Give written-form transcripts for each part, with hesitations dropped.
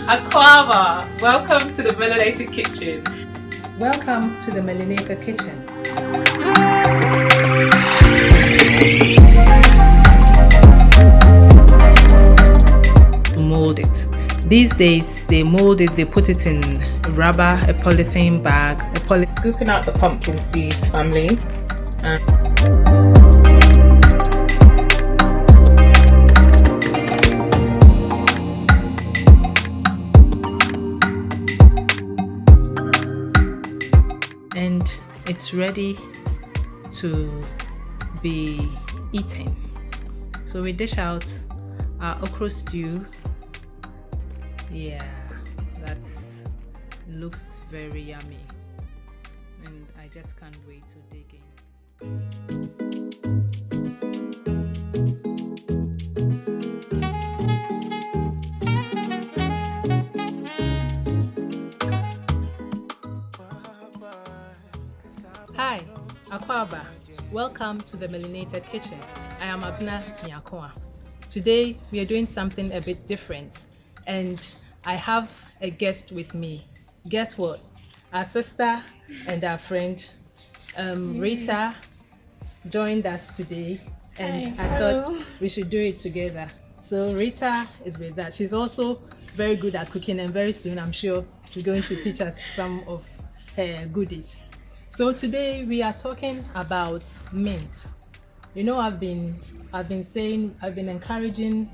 Aquava, welcome to the Melanated Kitchen. Welcome to the Melanated Kitchen. Mold it. These days they mold it, they put it in a rubber, a polythene bag, Scooping out the pumpkin seeds, family. And it's ready to be eaten. So we dish out our okra stew. Yeah, that looks very yummy, and I just can't wait to dig in. Hi, Akwaba. Welcome to the Melanated Kitchen. I am Abna Nyakoa. Today we are doing something a bit different, and I have a guest with me. Guess what? Our sister and our friend Rita joined us today, and I thought we should do it together. So Rita is with us. She's also very good at cooking, and very soon I'm sure she's going to teach us some of her goodies. So today we are talking about mint. You know, I've been encouraging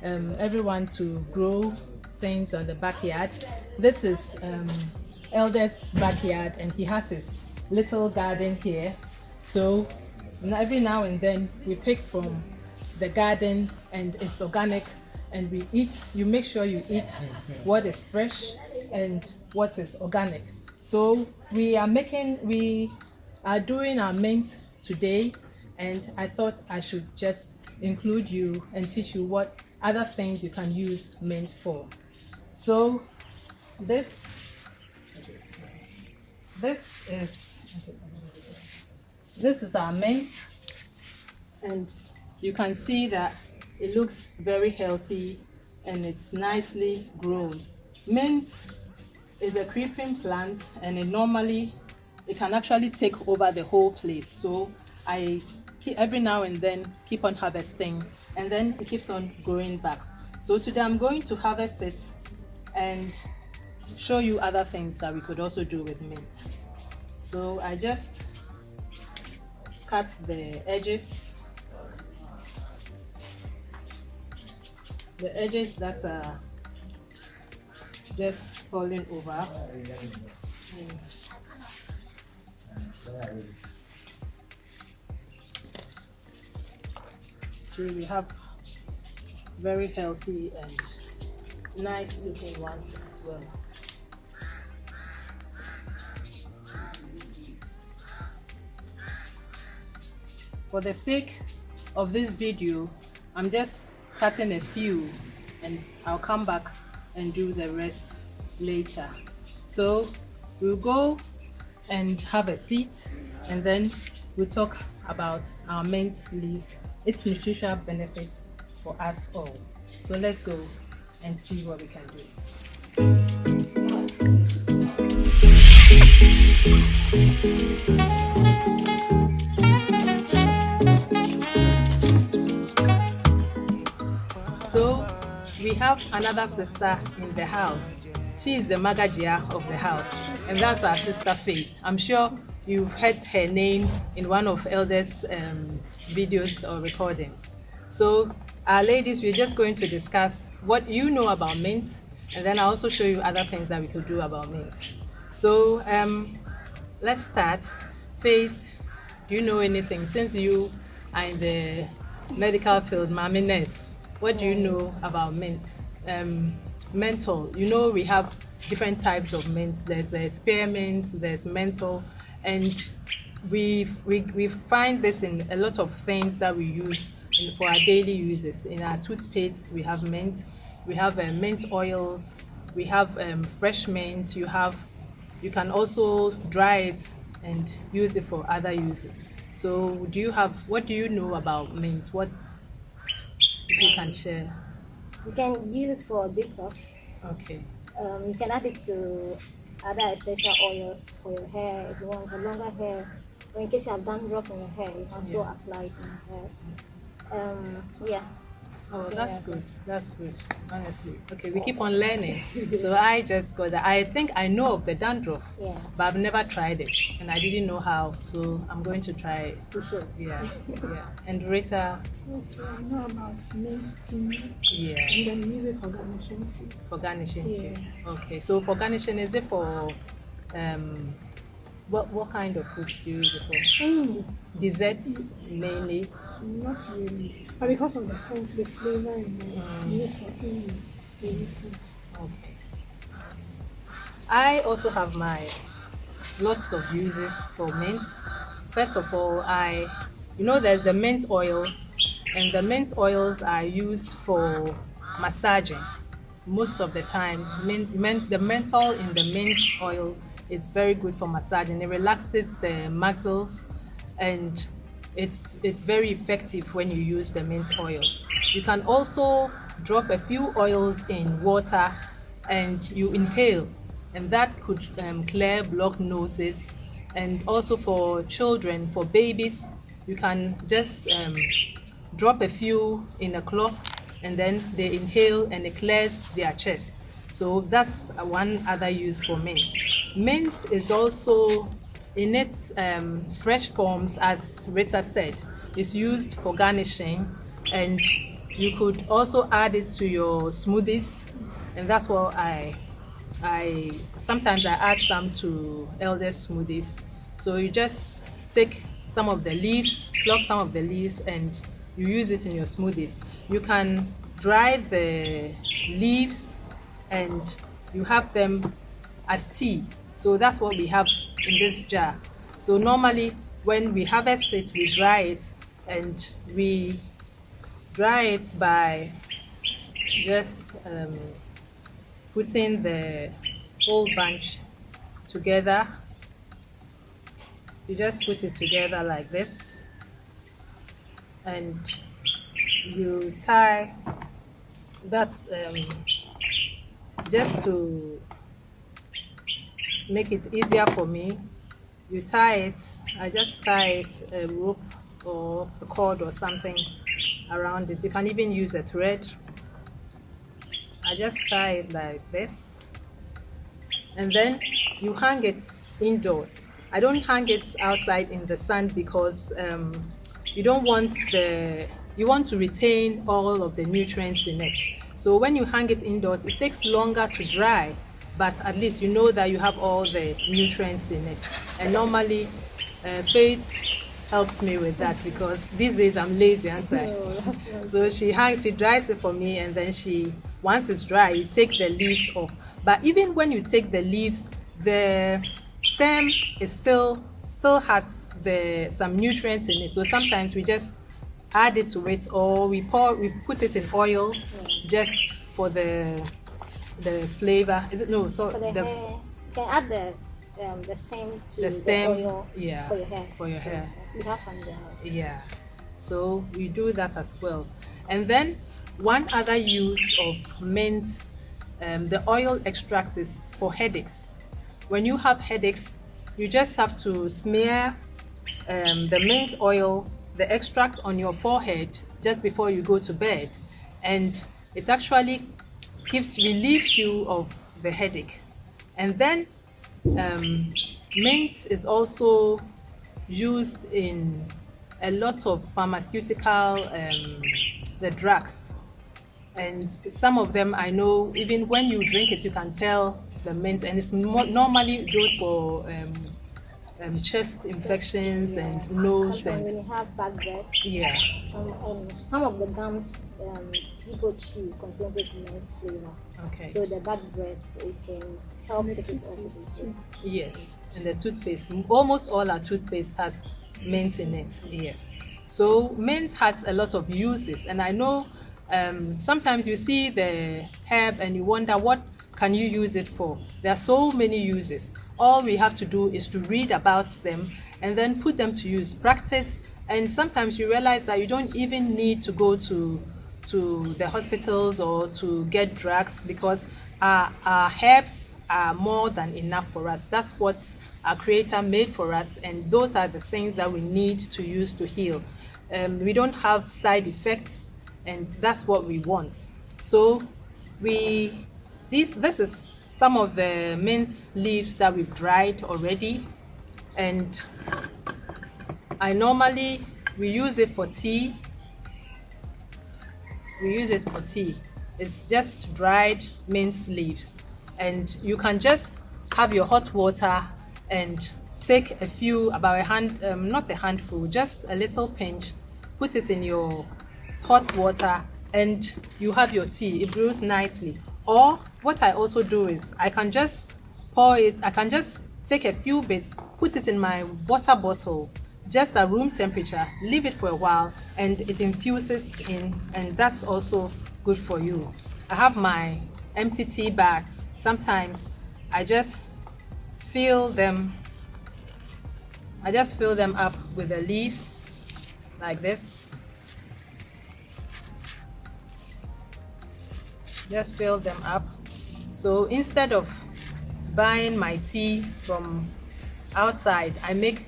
everyone to grow things on the backyard. This is Elder's backyard, and he has his little garden here. So every now and then we pick from the garden, and it's organic, and we eat. You make sure you eat what is fresh and what is organic. So we are doing our mint today, and I thought I should just include you and teach you what other things you can use mint for. So this is our mint, and you can see that it looks very healthy and it's nicely grown. Mint is a creeping plant, and it can actually take over the whole place. So I every now and then keep on harvesting, and then it keeps on growing back. So today I'm going to harvest it and show you other things that we could also do with mint. So I just cut the edges that are just falling over. So we have very healthy and nice looking ones as well. For the sake of this video, I'm just cutting a few, and I'll come back and do the rest later. So we'll go and have a seat, and then we'll talk about our mint leaves, its nutritional benefits for us all. So let's go and see what we can do. So we have another sister in the house. She is the magajia of the house, and that's our sister Faith. I'm sure you've heard her name in one of Elder's videos or recordings. So our ladies, we're just going to discuss what you know about mint, and then I'll also show you other things that we could do about mint. So let's start. Faith, do you know anything? Since you are in the medical field, Mami nurse, what do you know about mint? Menthol. You know, we have different types of mint. There's a spearmint, there's menthol, and we find this in a lot of things that we use for our daily uses. In our toothpaste, we have mint. We have mint oils. We have fresh mint. You can also dry it and use it for other uses. So what do you know about mint? What if you can share? You can use it for detox. Okay. You can add it to other essential oils for your hair if you want a longer hair, or in case you have dandruff in your hair, you can also Yeah. apply it in your hair. Yeah. Oh, Yeah, that's yeah. good. That's good. Honestly. Okay, we keep on learning. So I just got that. I think I know of the dandruff, Yeah. but I've never tried it, and I didn't know how. So I'm going to try it. You should. Yeah, yeah. And Rita, Okay, I know about mint tea, yeah, and then use it for garnishing too. for garnishing too. Yeah. Okay, so for garnishing, is it for what kind of foods do you use it for? Desserts mainly. Not really, but because of the scent, the flavor in it, use for any food. Okay. I also have my lots of uses for mint. First of all, there's the mint oils, and the mint oils are used for massaging. Most of the time, the menthol in the mint oil is very good for massaging. It relaxes the muscles, and it's very effective when you use the mint oil. You can also drop a few oils in water and you inhale, and that could clear blocked noses. And also for children, for babies, you can just drop a few in a cloth and then they inhale and it clears their chest. So that's one other use for mint. Mint is also in its fresh forms, as Rita said, is used for garnishing, and you could also add it to your smoothies, and that's what I sometimes I add some to elders smoothies. So you just take some of the leaves, pluck some of the leaves, and you use it in your smoothies. You can dry the leaves and you have them as tea. So that's what we have in this jar. So normally when we harvest it, we dry it, and we dry it by just putting the whole bunch together. You just put it together like this, and you tie. That's just to make it easier for me. You tie it. I just tie it a rope or a cord or something around it. You can even use a thread. I just tie it like this, and then you hang it indoors. I don't hang it outside in the sun because you don't want you want to retain all of the nutrients in it. So when you hang it indoors, it takes longer to dry, but at least you know that you have all the nutrients in it. And normally, Faith helps me with that because these days I'm lazy, aren't I? So she dries it for me, and then once it's dry, you take the leaves off. But even when you take the leaves, the stem is still has some nutrients in it. So sometimes we just add it to it, or we put it in oil just for the flavor. Is it no? So For the hair, you can add the stem to the oil yeah, for your hair. for your hair. We have some there. Yeah, so we do that as well. And then one other use of mint, the oil extract is for headaches. When you have headaches, you just have to smear the mint oil, the extract on your forehead just before you go to bed, and it actually relieves you of the headache. And then mint is also used in a lot of pharmaceutical the drugs, and some of them I know even when you drink it you can tell the mint, and it's normally those for chest infections and nose Sometimes and when you have bad breath, yeah. some of the gums people chew contain this mint flavor. Okay. So the bad breath, it can help take it off. Too. Yes, and the toothpaste. Almost all our toothpaste has mint in it. Yes. So mint has a lot of uses, and I know sometimes you see the herb and you wonder what can you use it for. There are so many uses. All we have to do is to read about them and then put them to use, practice, and sometimes you realize that you don't even need to go to the hospitals or to get drugs, because our herbs are more than enough for us. That's what our Creator made for us, and those are the things that we need to use to heal. We don't have side effects, and that's what we want. So this is some of the mint leaves that we've dried already, and we use it for tea. It's just dried mint leaves, and you can just have your hot water and take a few, about a hand, not a handful, just a little pinch, put it in your hot water, and you have your tea. It brews nicely. Or what I also do is I can just take a few bits, put it in my water bottle, just at room temperature, leave it for a while, and it infuses in, and that's also good for you. I have my empty tea bags. Sometimes I just fill them up with the leaves like this. Just fill them up. So instead of buying my tea from outside, I make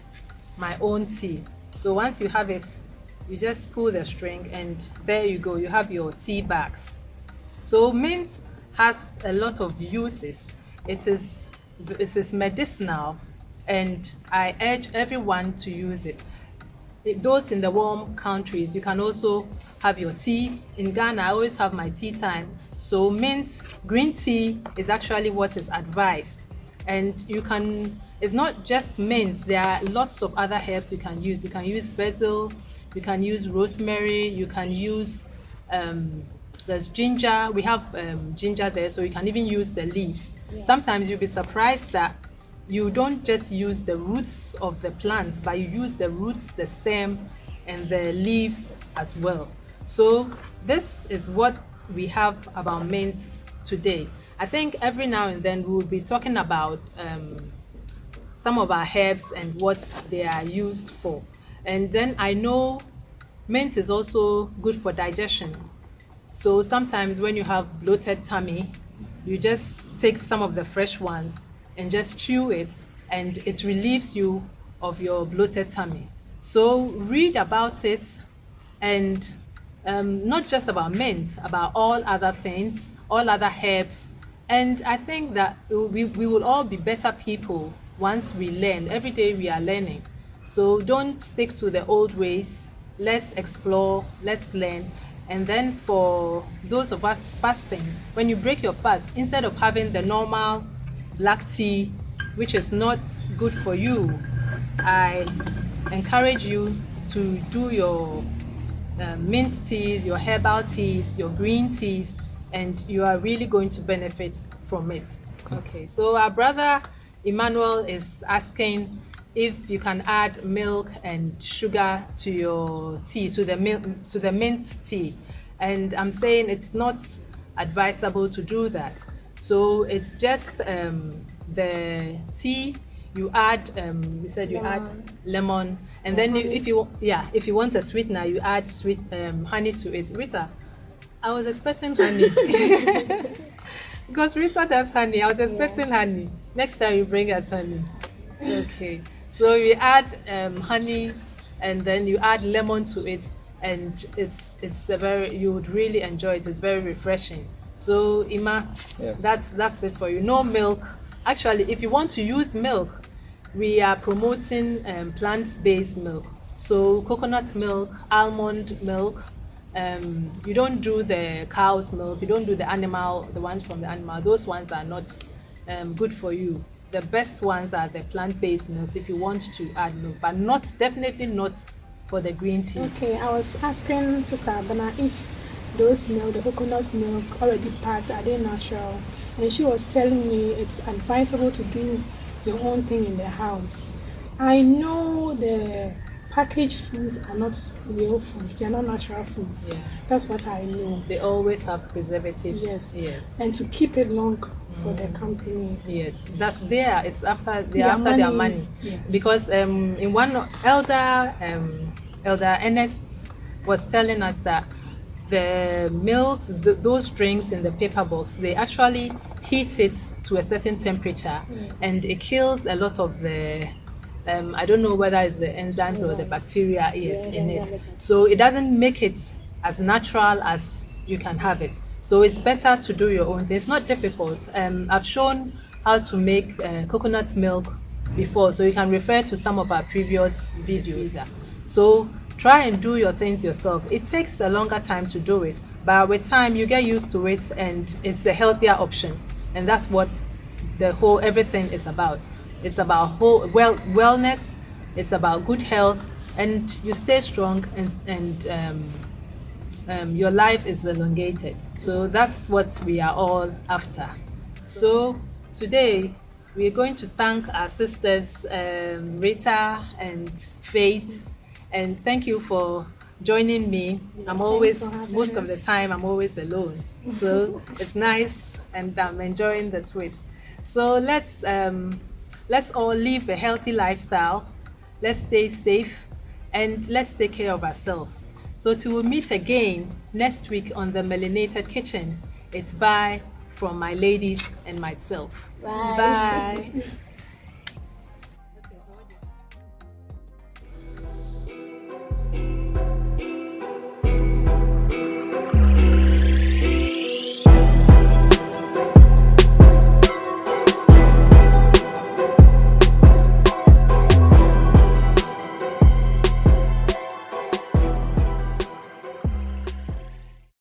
my own tea. So once you have it, you just pull the string, and there you go, you have your tea bags. So mint has a lot of uses. It is medicinal, and I urge everyone to use it. Those in the warm countries, you can also have your tea. In Ghana, I always have my tea time. So mint, green tea is actually what is advised. And it's not just mint, there are lots of other herbs you can use. You can use basil, you can use rosemary, you can use, there's ginger. We have ginger there, so you can even use the leaves. Yeah. Sometimes you'll be surprised that you don't just use the roots of the plants, but you use the roots, the stem, and the leaves as well. So this is what we have about mint today. I think every now and then we will be talking about some of our herbs and what they are used for. And then I know mint is also good for digestion. So sometimes when you have bloated tummy, you just take some of the fresh ones and just chew it, and it relieves you of your bloated tummy. So read about it, and not just about mint, about all other things, all other herbs. And I think that we will all be better people once we learn. Every day we are learning. So don't stick to the old ways. Let's explore, let's learn. And then for those of us fasting, when you break your fast, instead of having the normal black tea, which is not good for you, I encourage you to do your mint teas, your herbal teas, your green teas, and you are really going to benefit from it. Okay, so our brother Emmanuel is asking if you can add milk and sugar to your tea, to the mint tea, and I'm saying it's not advisable to do that. So it's just the tea. You add you said you add lemon, and then if you want a sweetener, you add sweet honey to it. Rita, I was expecting honey because Rita does honey. I was expecting honey. Next time you bring us honey. Okay. So you add honey, and then you add lemon to it, and you would really enjoy it. It's very refreshing. So Ima, that's it for you. No milk. Actually, if you want to use milk, we are promoting plant-based milk. So coconut milk, almond milk. You don't do the cow's milk. You don't do the ones from the animal. Those ones are not good for you. The best ones are the plant-based milks if you want to add milk, but definitely not for the green tea. Okay, I was asking Sister Abana if those milk, the coconut milk already packed, are they natural? And she was telling me it's advisable to do your own thing in the house. I know the packaged foods are not real foods, they are not natural foods. Yeah. That's what I know. They always have preservatives. Yes. And to keep it long for the company. Yes, that's there. It's after their money. Yes. Because in one Elder Ernest was telling us that the milks, those drinks in the paper box, they actually heat it to a certain temperature, and it kills a lot of the I don't know whether it's the enzymes or the bacteria in it. So it doesn't make it as natural as you can have it. So it's better to do your own thing. It's not difficult. I've shown how to make coconut milk before, so you can refer to some of our previous videos there. So try and do your things yourself. It takes a longer time to do it, but with time you get used to it, and it's a healthier option. And that's what everything is about. It's about wellness, it's about good health, and you stay strong, and your life is elongated. So that's what we are all after. So today we are going to thank our sisters Rita and Faith, and thank you for joining me. Most of the time I'm always alone, so it's nice, and I'm enjoying the twist. So let's all live a healthy lifestyle, let's stay safe, and let's take care of ourselves. So till we meet again next week on the Melanated Kitchen, it's bye from my ladies and myself. Bye. Bye.